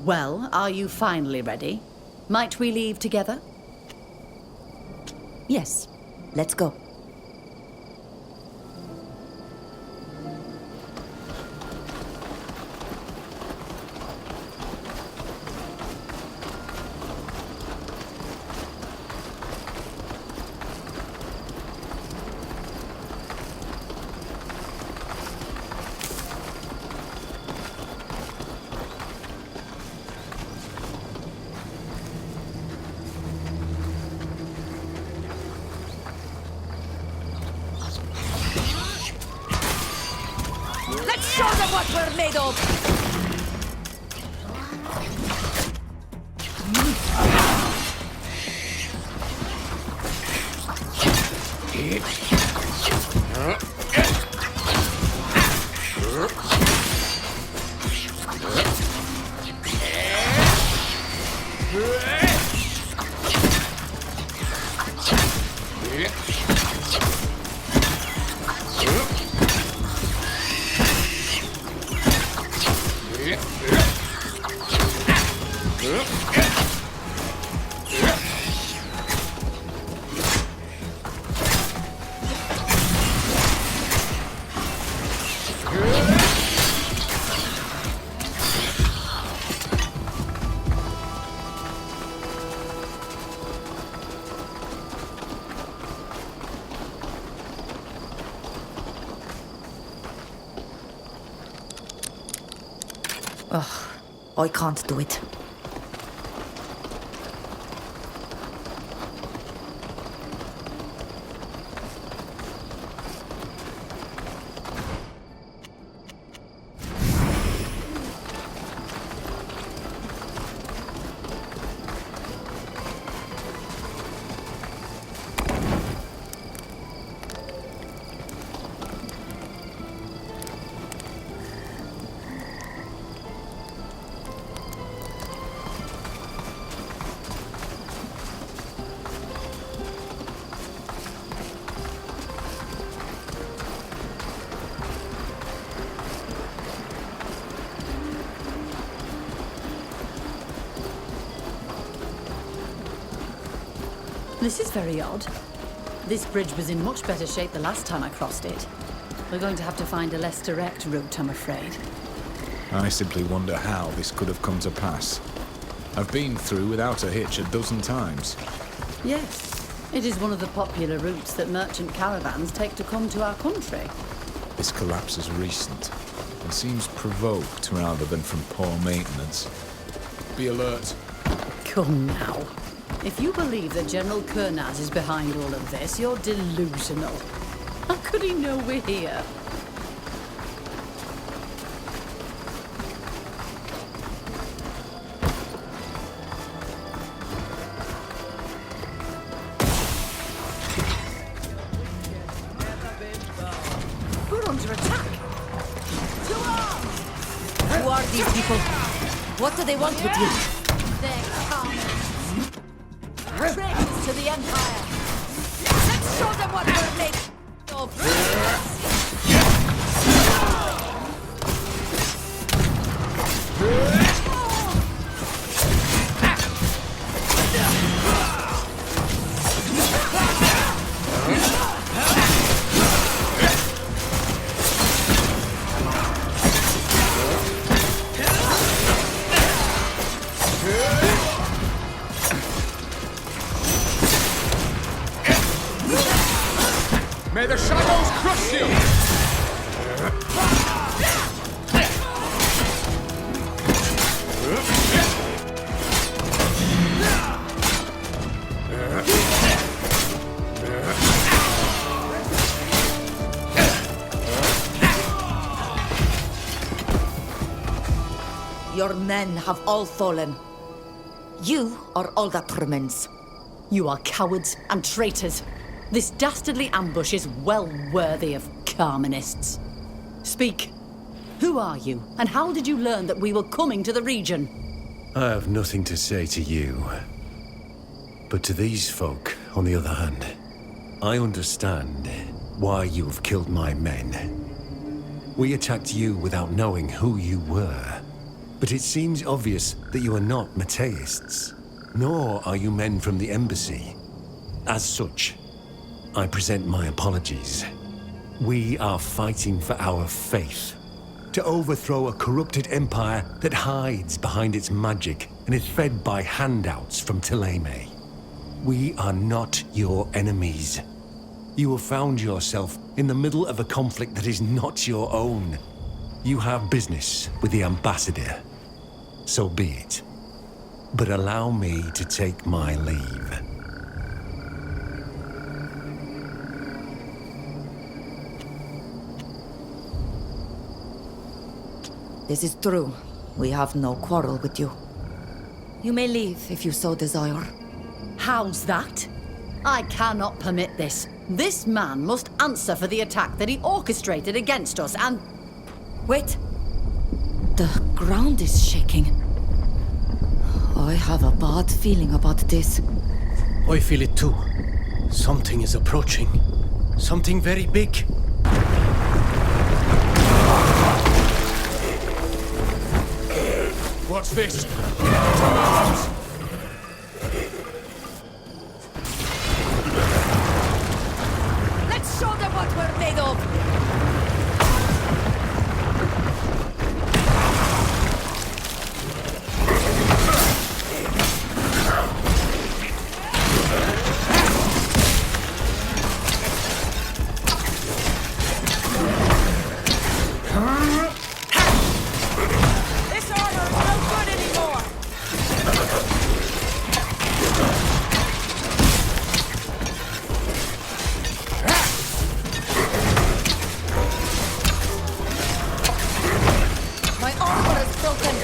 Well, are you finally ready? Might we leave together? Yes, let's go. Show them what we're made of! Ugh, I can't do it. This is very odd. This bridge was in much better shape the last time I crossed it. We're going to have to find a less direct route, I'm afraid. I simply wonder how this could have come to pass. I've been through without a hitch a dozen times. Yes, it is one of the popular routes that merchant caravans take to come to our country. This collapse is recent and seems provoked rather than from poor maintenance. Be alert. Come now. If you believe that General Kurnaz is behind all of this, you're delusional. How could he know we're here? We're under attack! To arms! Who are these people? What do they want with you? They're coming! Traitors to the Empire! Let's show them what we're made of! May the shadows crush you! men have all fallen. You are all that remains. You are cowards and traitors. This dastardly ambush is well worthy of Carmenists. Speak. Who are you, and how did you learn that we were coming to the region? I have nothing to say to you. But to these folk, on the other hand, I understand why you have killed my men. We attacked you without knowing who you were. But it seems obvious that you are not Mateists, nor are you men from the embassy. As such, I present my apologies. We are fighting for our faith, to overthrow a corrupted empire that hides behind its magic and is fed by handouts from Thélème. We are not your enemies. You have found yourself in the middle of a conflict that is not your own. You have business with the ambassador. So be it. But allow me to take my leave. This is true. We have no quarrel with you. You may leave if you so desire. How's that? I cannot permit this. This man must answer for the attack that he orchestrated against us and... Wait. The ground is shaking. I have a bad feeling about this. I feel it too. Something is approaching. Something very big. What's this? Let's show them what we're made of! This armor is no good anymore! My armor is broken!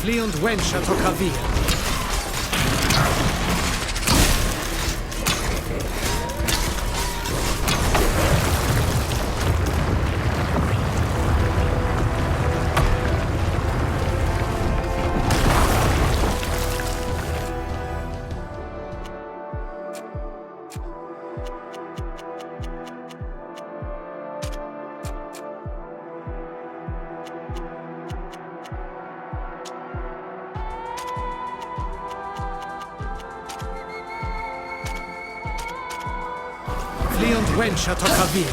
Flee und wench at Okavir. Flee und wench at Okavir.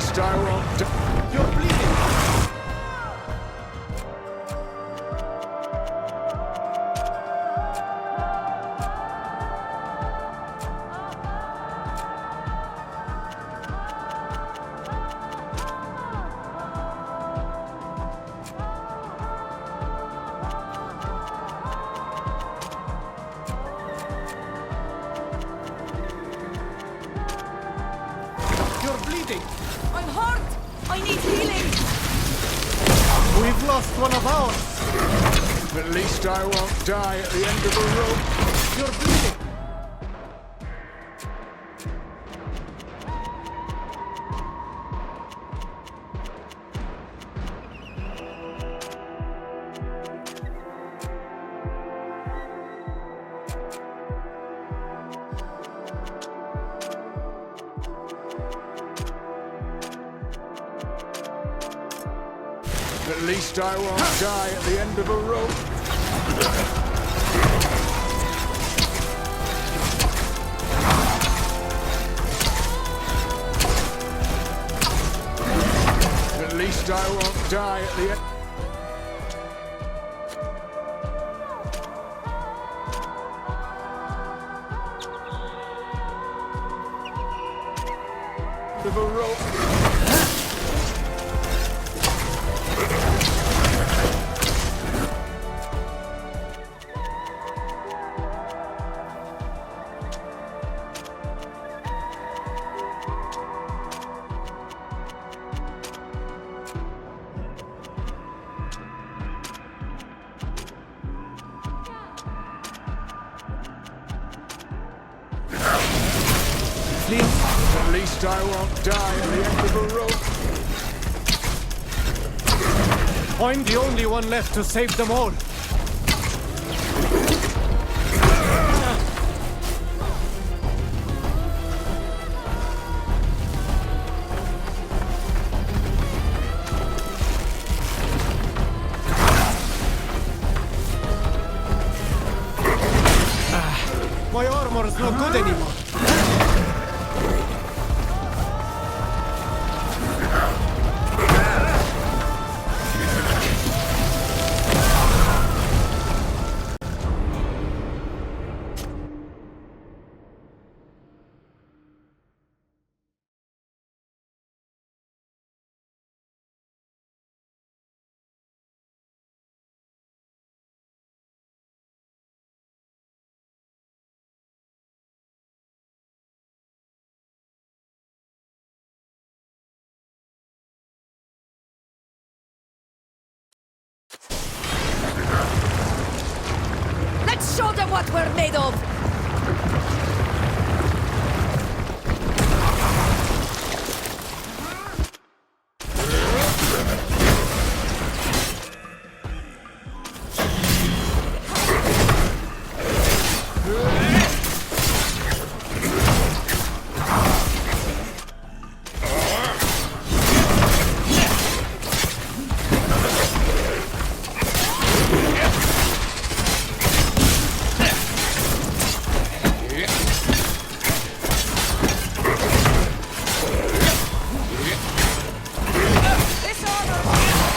least I won't die. You're bleeding! You're bleeding! I'm hurt! I need healing! We've lost one of ours! At least I won't die at the end of a rope. You're bleeding! At least I won't die at the end of a rope. At least I won't die at the end of a rope. At least I won't die at the end of a rope. I'm the only one left to save them all! My armor's not good anymore. Let's show them what we're made of!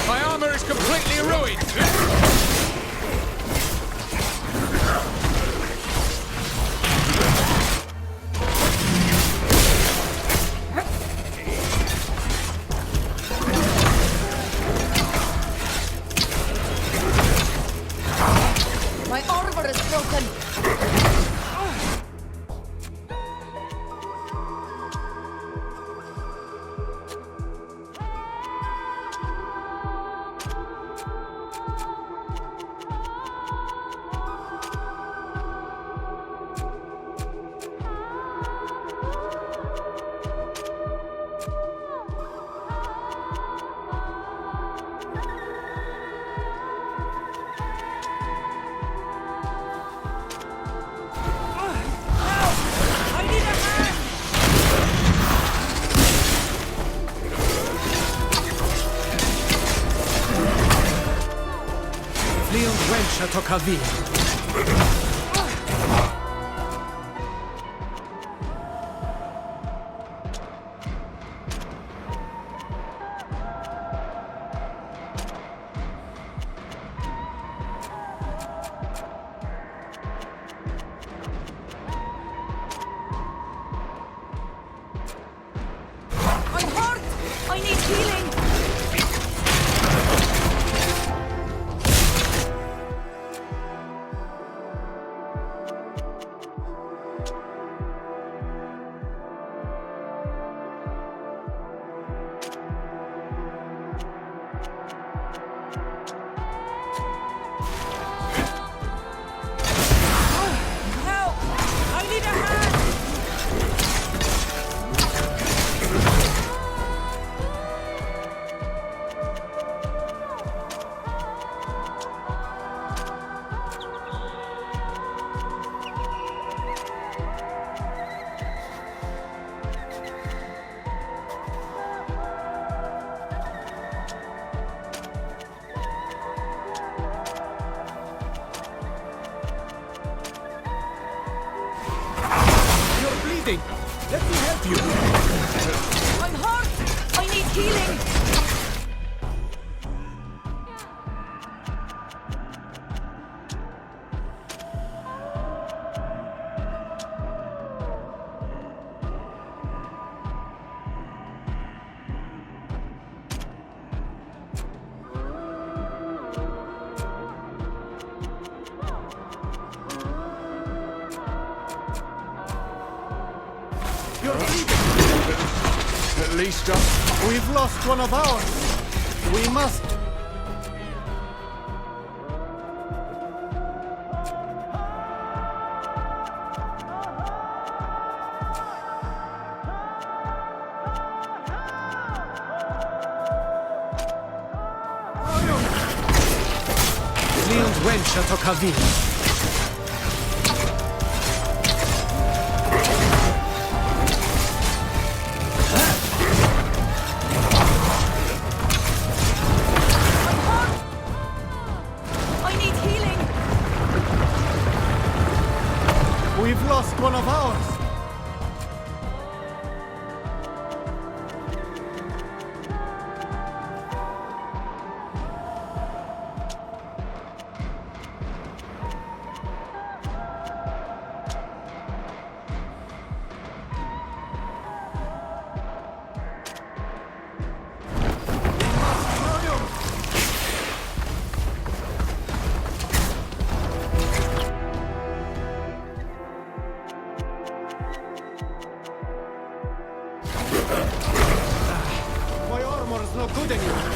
My armor is completely ruined. My armor is broken! I need a hand! Leon Wench a Tocavia. I need healing! Help! I need a hand! You're bleeding! Let me help you! I'm hurt! I need healing! You're bleeding! At least I... We've lost one of ours! We must... Leon's wench at Okavir. I need healing! We've lost one of ours! My armor's no good anymore.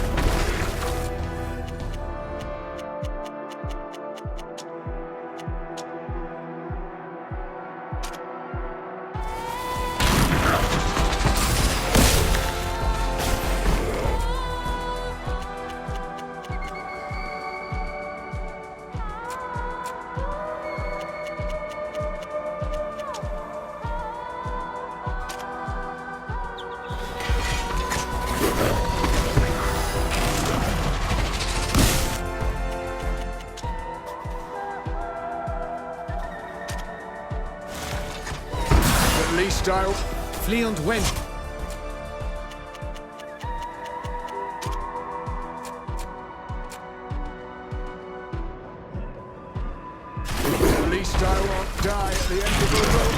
At least I'll... Flee and win. At least I won't die at the end of the road.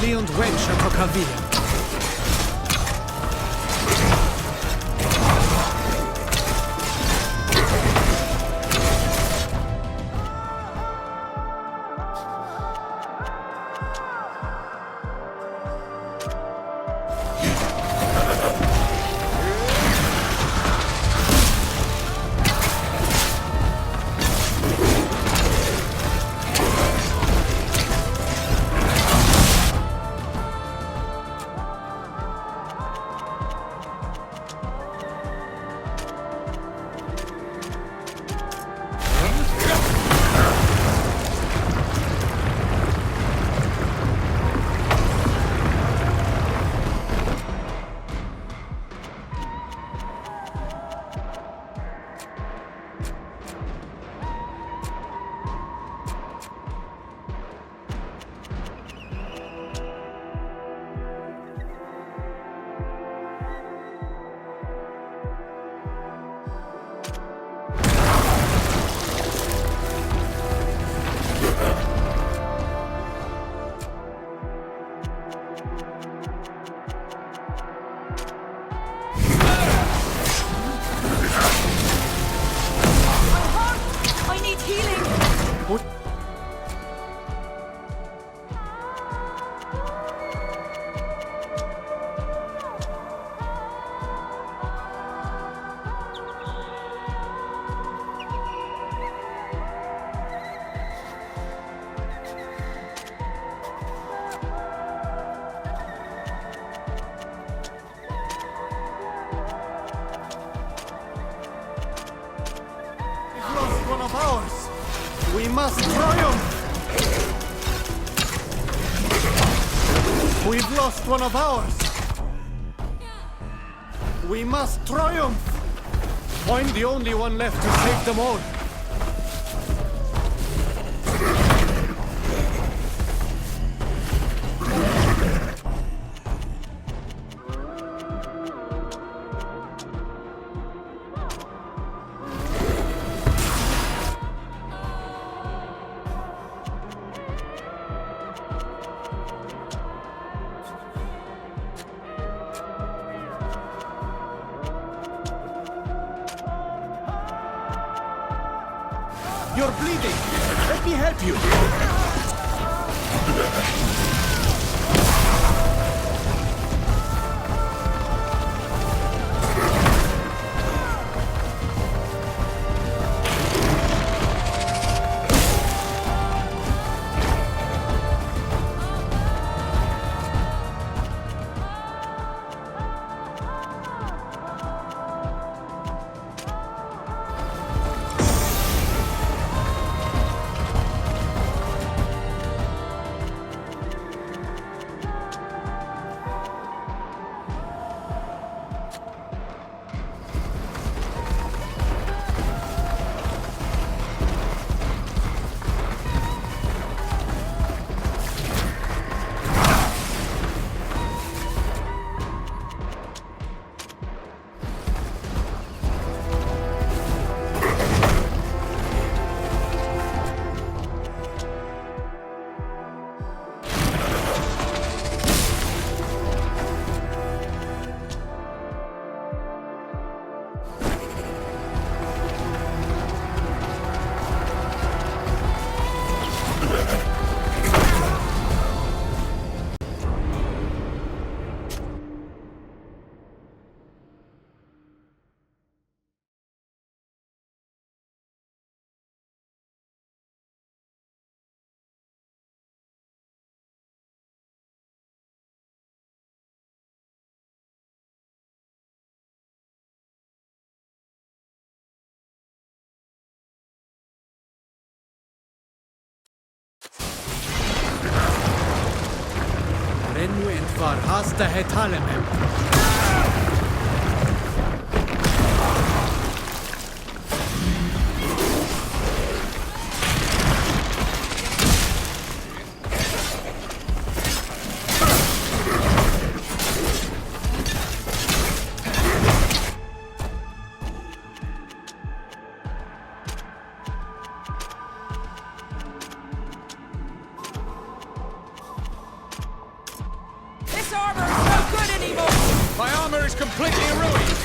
Leon wench at Okavir. We must triumph! We've lost one of ours! We must triumph! I'm the only one left to save them all! You're bleeding! Let me help you! Rennu entvar hasta hetalemem. This armor is no good anymore! My armor is completely ruined!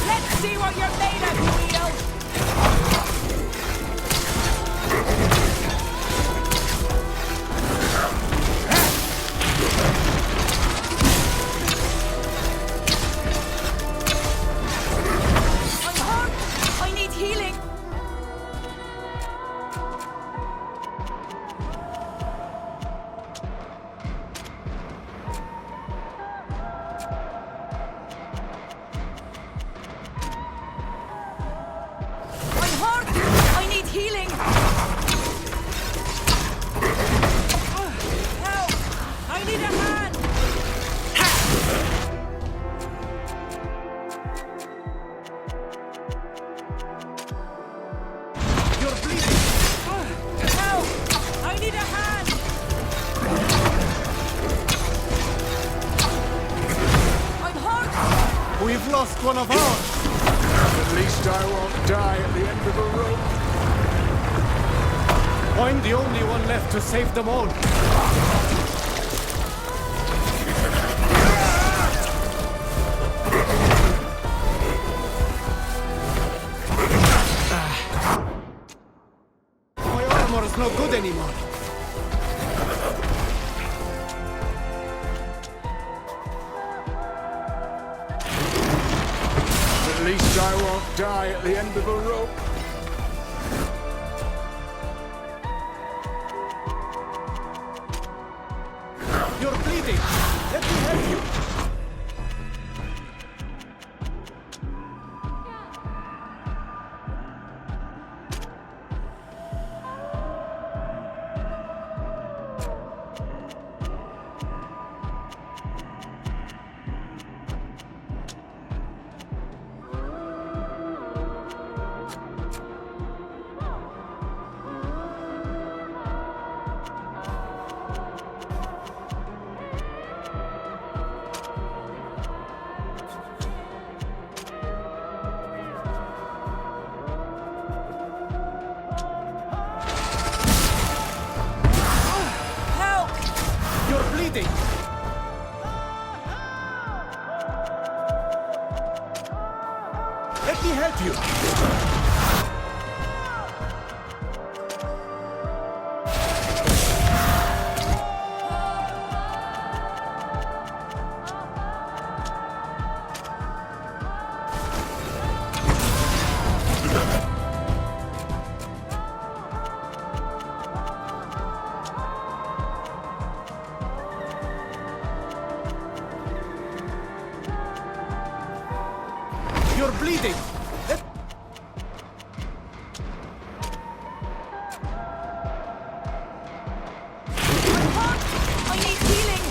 Let's see what you're made of, Wheel! I'm hurt! I need healing! I'm hurt! I need healing! Help! I need a hand! You're bleeding! Help! I need a hand! I'm hurt! We've lost one of ours! At least I won't die at the end of a rope. I'm the only one left to save them all! anymore. At least I won't die at the end of a rope. You're bleeding! Let me help you! Help! You're bleeding! Let me help you! You're bleeding! I'm hurt! I need healing!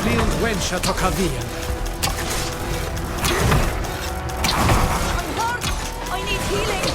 Field wench at Okavian. I'm hurt! I need healing!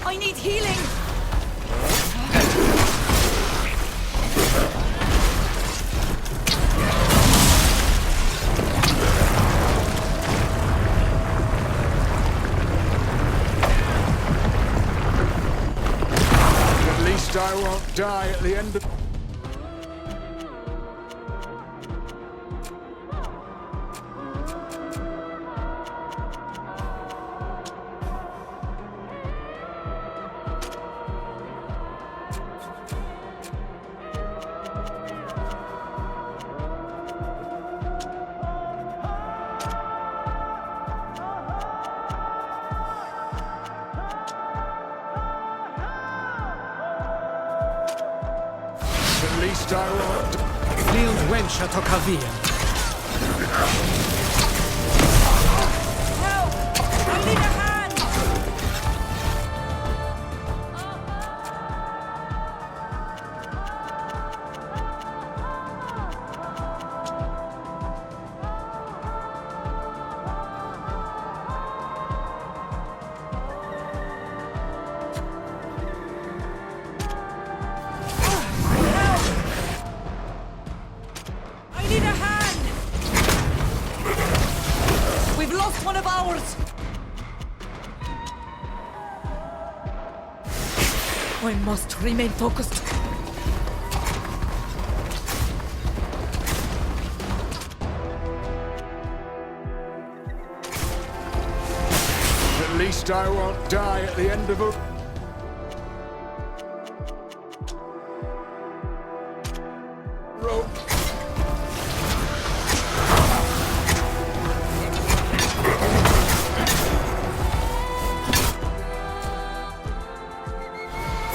I need healing! At least I won't die at the end of... At least I won't... Field wench at Okavian. Help! I need a hand! I need a hand! We've lost one of ours! I must remain focused. At least I won't die at the end of a... rope.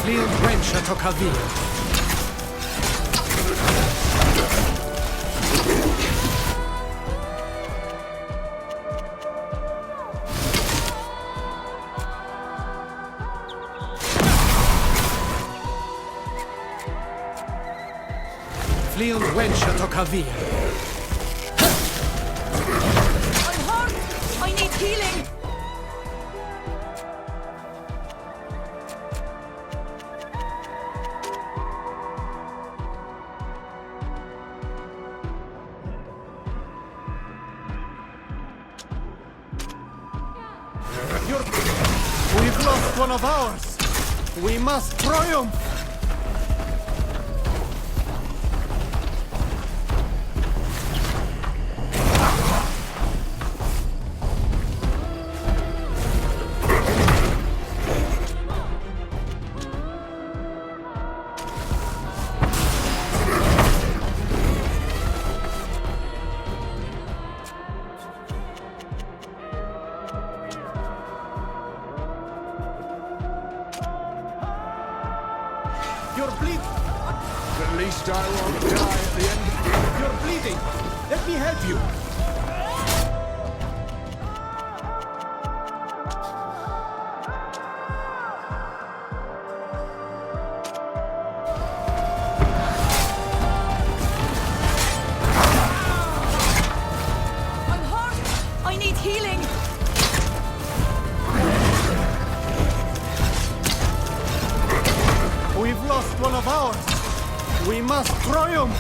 Field wench at Okavian. Flee und wench at Okavir. I'm hurt! I need healing! We've lost one of ours. We must triumph. You're bleeding. At least I won't die at the end. You're bleeding. Let me help you. I'm hurt! I need healing! We've lost one of ours. We must triumph.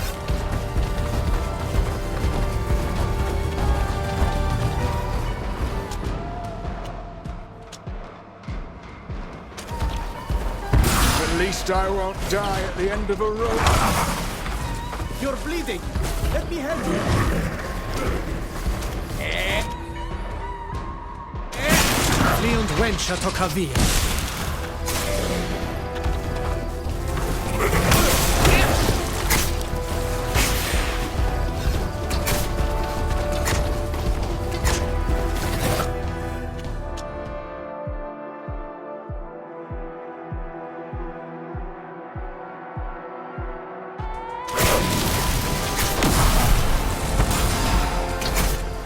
At least I won't die at the end of a rope. You're bleeding. Let me help you. Flee und wench at Okavir.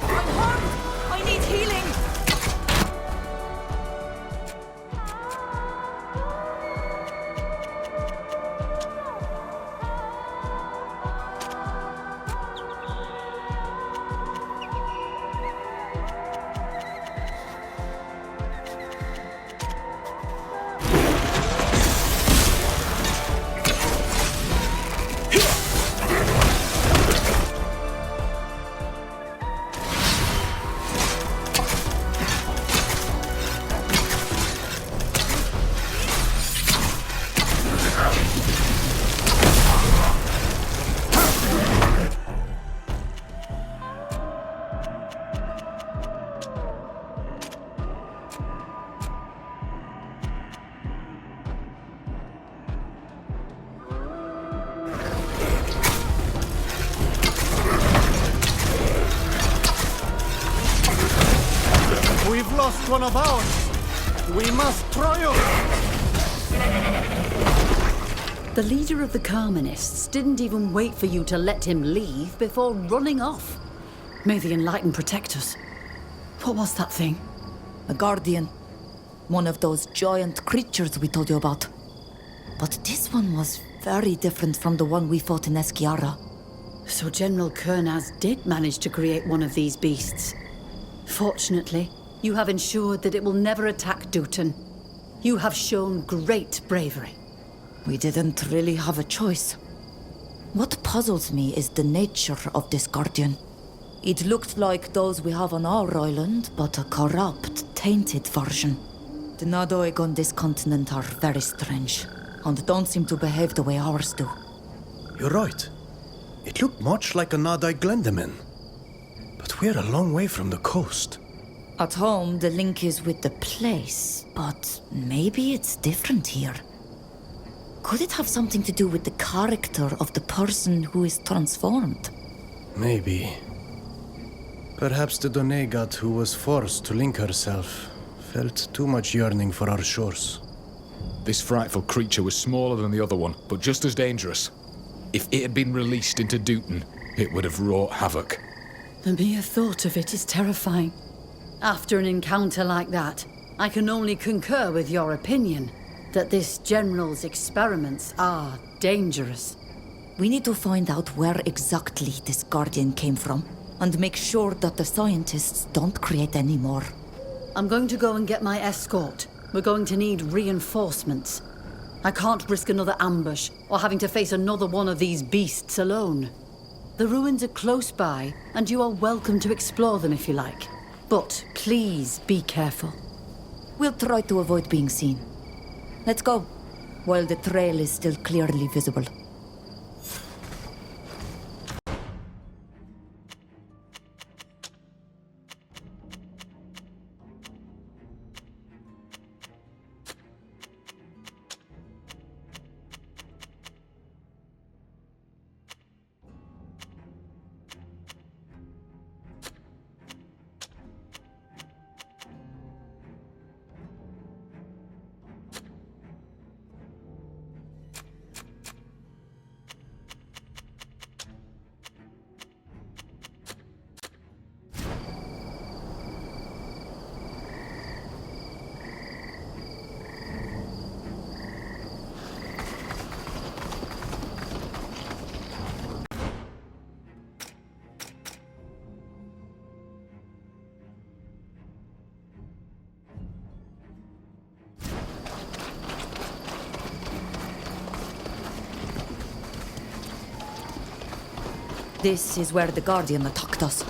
I'm hurt! I need healing! We've lost one of ours. We must triumph. The leader of the Carminists didn't even wait for you to let him leave before running off. May the Enlightened protect us. What was that thing? A guardian. One of those giant creatures we told you about. But this one was very different from the one we fought in Eschiara. So General Kurnaz did manage to create one of these beasts. Fortunately, you have ensured that it will never attack Dutton. You have shown great bravery. We didn't really have a choice. What puzzles me is the nature of this guardian. It looked like those we have on our island, but a corrupt, tainted version. The Nadaig on this continent are very strange, and don't seem to behave the way ours do. You're right. It looked much like a Nadaig Glenddemen. But we're a long way from the coast. At home, the link is with the place, but maybe it's different here. Could it have something to do with the character of the person who is transformed? Maybe. Perhaps the Donegat who was forced to link herself felt too much yearning for our shores. This frightful creature was smaller than the other one, but just as dangerous. If it had been released into Dutton, it would have wrought havoc. The mere thought of it is terrifying. After an encounter like that, I can only concur with your opinion that this general's experiments are dangerous. We need to find out where exactly this Guardian came from, and make sure that the scientists don't create any more. I'm going to go and get my escort. We're going to need reinforcements. I can't risk another ambush, or having to face another one of these beasts alone. The ruins are close by, and you are welcome to explore them if you like. But please be careful. We'll try to avoid being seen. Let's go, while the trail is still clearly visible. This is where the Guardian attacked us.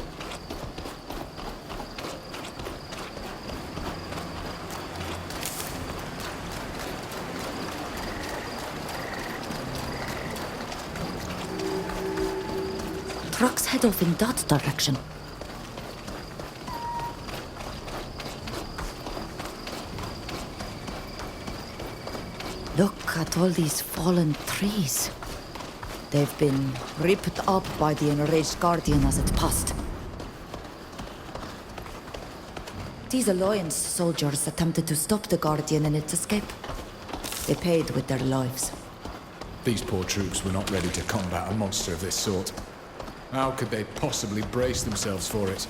Trucks head off in that direction. Look at all these fallen trees. They've been ripped up by the enraged Guardian as it passed. These Alliance soldiers attempted to stop the Guardian in its escape. They paid with their lives. These poor troops were not ready to combat a monster of this sort. How could they possibly brace themselves for it?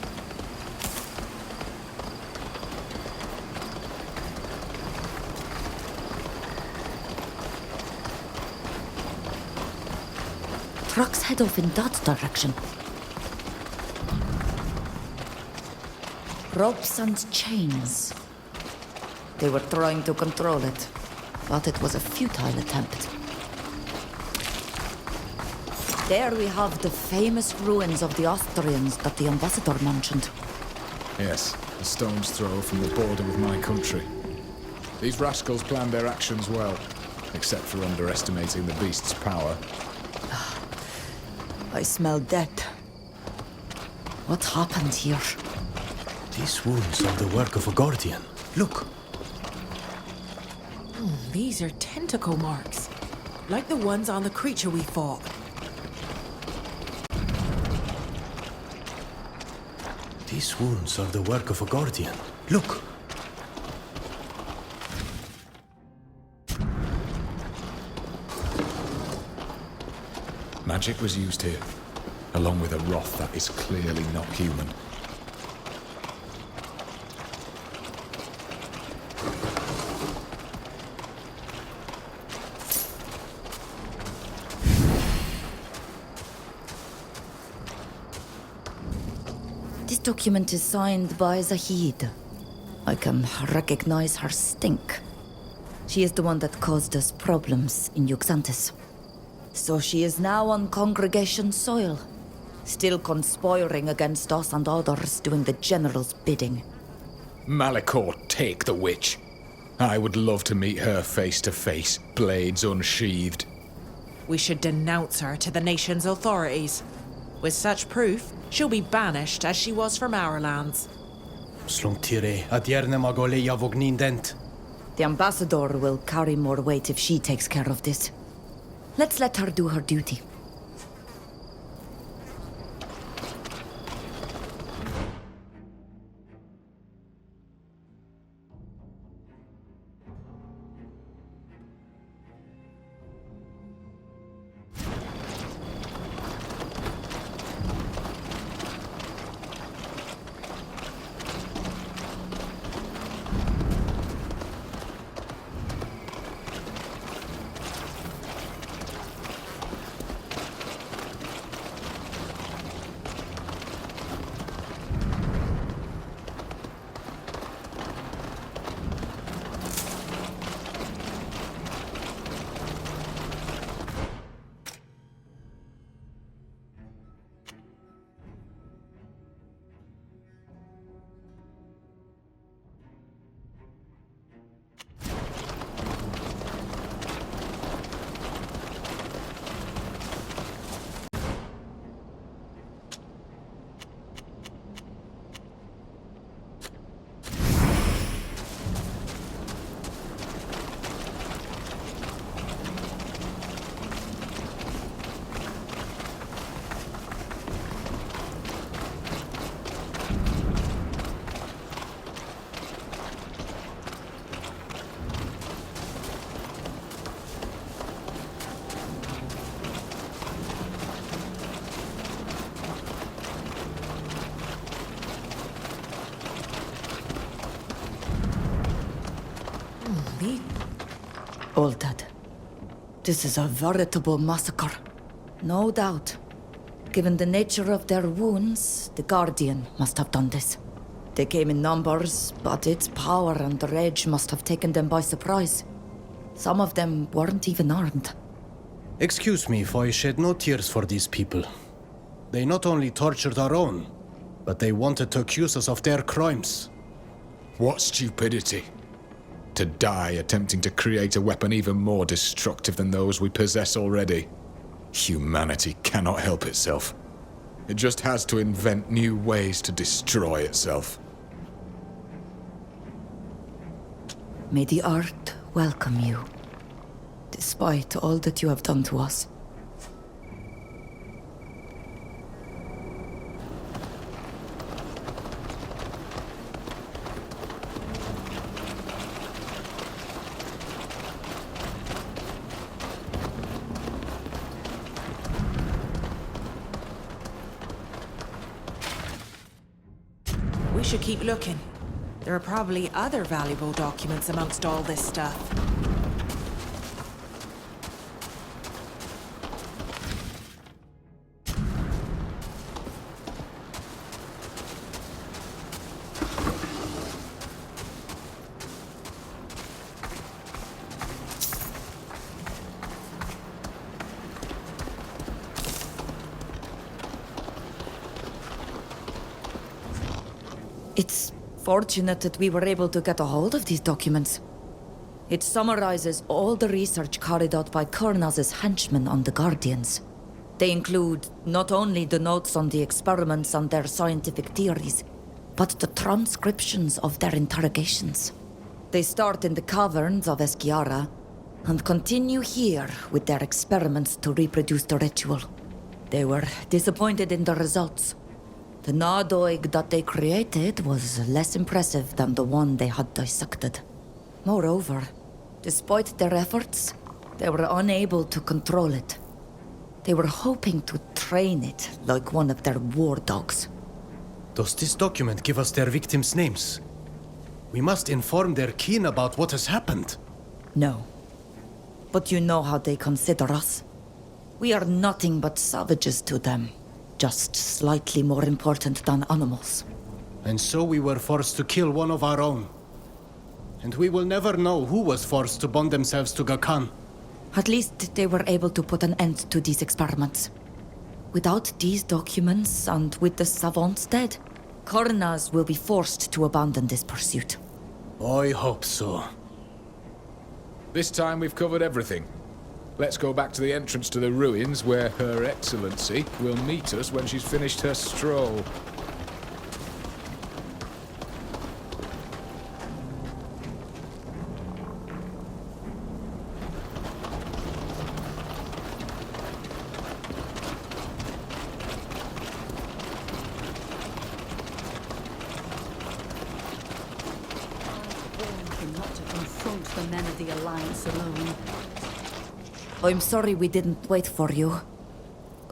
Trucks head off in that direction. Ropes and chains. They were trying to control it, but it was a futile attempt. There we have the famous ruins of the Austrians that the ambassador mentioned. Yes, a stone's throw from the border with my country. These rascals planned their actions well, except for underestimating the beast's power. I smell death. What happened here? These wounds are the work of a Guardian. Look. These are tentacle marks, like the ones on the creature we fought. These wounds are the work of a Guardian. Look. Magic was used here, along with a wrath that is clearly not human. This document is signed by Zahid. I can recognize her stink. She is the one that caused us problems in Yuxantis. So she is now on congregation soil, still conspiring against us and others doing the General's bidding. Malicor, take the witch. I would love to meet her face to face, blades unsheathed. We should denounce her to the nation's authorities. With such proof, she'll be banished as she was from our lands. Sluntire adierne magoleja vognindent. The ambassador will carry more weight if she takes care of this. Let's let her do her duty. Really? All dead. This is a veritable massacre. No doubt. Given the nature of their wounds, the Guardian must have done this. They came in numbers, but its power and rage must have taken them by surprise. Some of them weren't even armed. Excuse me if I shed no tears for these people. They not only tortured our own, but they wanted to accuse us of their crimes. What stupidity. To die attempting to create a weapon even more destructive than those we possess already. Humanity cannot help itself. It just has to invent new ways to destroy itself. May the Earth welcome you, despite all that you have done to us. We should keep looking. There are probably other valuable documents amongst all this stuff. It's fortunate that we were able to get a hold of these documents. It summarizes all the research carried out by Kurnaz's henchmen on the Guardians. They include not only the notes on the experiments and their scientific theories, but the transcriptions of their interrogations. They start in the caverns of Esquiara and continue here with their experiments to reproduce the ritual. They were disappointed in the results. The Nadaig that they created was less impressive than the one they had dissected. Moreover, despite their efforts, they were unable to control it. They were hoping to train it like one of their war dogs. Does this document give us their victims' names? We must inform their kin about what has happened. No. But you know how they consider us. We are nothing but savages to them. Just slightly more important than animals. And so we were forced to kill one of our own. And we will never know who was forced to bond themselves to Gakan. At least they were able to put an end to these experiments. Without these documents, and with the savants dead, Kurnaz will be forced to abandon this pursuit. I hope so. This time we've covered everything. Let's go back to the entrance to the ruins where Her Excellency will meet us when she's finished her stroll. Not to confront the men of the Alliance alone. I'm sorry we didn't wait for you.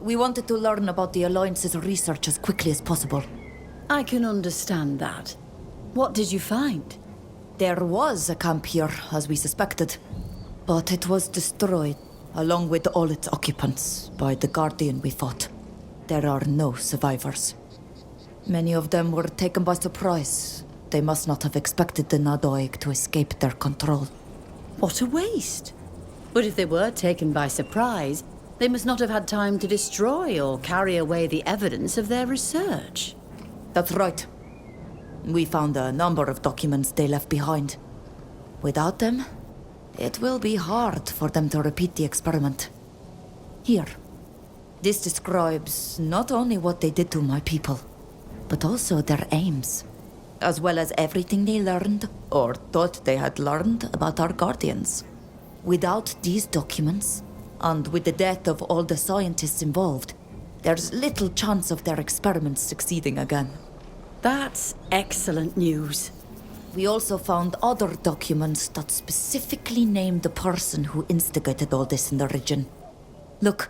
We wanted to learn about the Alliance's research as quickly as possible. I can understand that. What did you find? There was a camp here, as we suspected. But it was destroyed, along with all its occupants, by the Guardian we fought. There are no survivors. Many of them were taken by surprise. They must not have expected the Nadaig to escape their control. What a waste! But if they were taken by surprise, they must not have had time to destroy or carry away the evidence of their research. That's right. We found a number of documents they left behind. Without them, it will be hard for them to repeat the experiment. Here. This describes not only what they did to my people, but also their aims, as well as everything they learned, or thought they had learned, about our Guardians. Without these documents, and with the death of all the scientists involved, there's little chance of their experiments succeeding again. That's excellent news. We also found other documents that specifically named the person who instigated all this in the region. Look.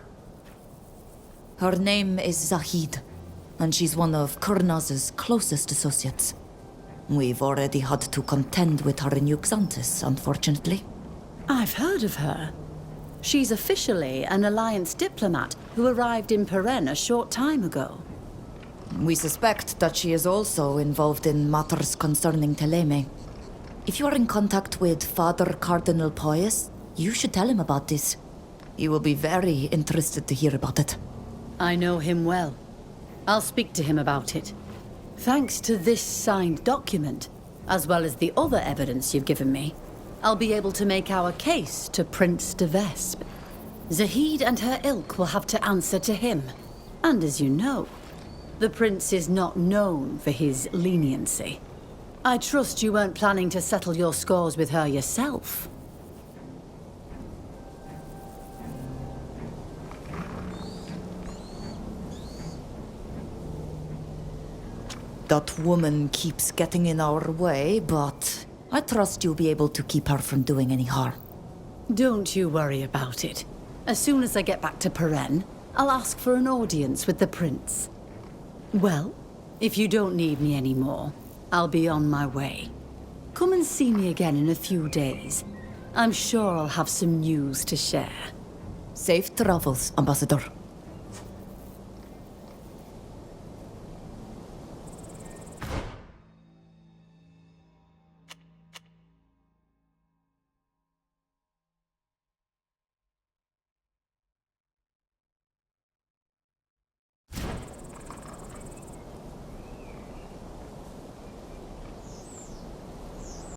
Her name is Zahid, and she's one of Kurnaz's closest associates. We've already had to contend with her in Uxantis, unfortunately. I've heard of her. She's officially an Alliance diplomat who arrived in Peren a short time ago. We suspect that she is also involved in matters concerning Teleme. If you are in contact with Father Cardinal Pius, you should tell him about this. He will be very interested to hear about it. I know him well. I'll speak to him about it. Thanks to this signed document, as well as the other evidence you've given me, I'll be able to make our case to Prince de Vespe. Zahid and her ilk will have to answer to him. And as you know, the prince is not known for his leniency. I trust you weren't planning to settle your scores with her yourself. That woman keeps getting in our way, but I trust you'll be able to keep her from doing any harm. Don't you worry about it. As soon as I get back to Peren, I'll ask for an audience with the prince. Well, if you don't need me anymore, I'll be on my way. Come and see me again in a few days. I'm sure I'll have some news to share. Safe travels, Ambassador.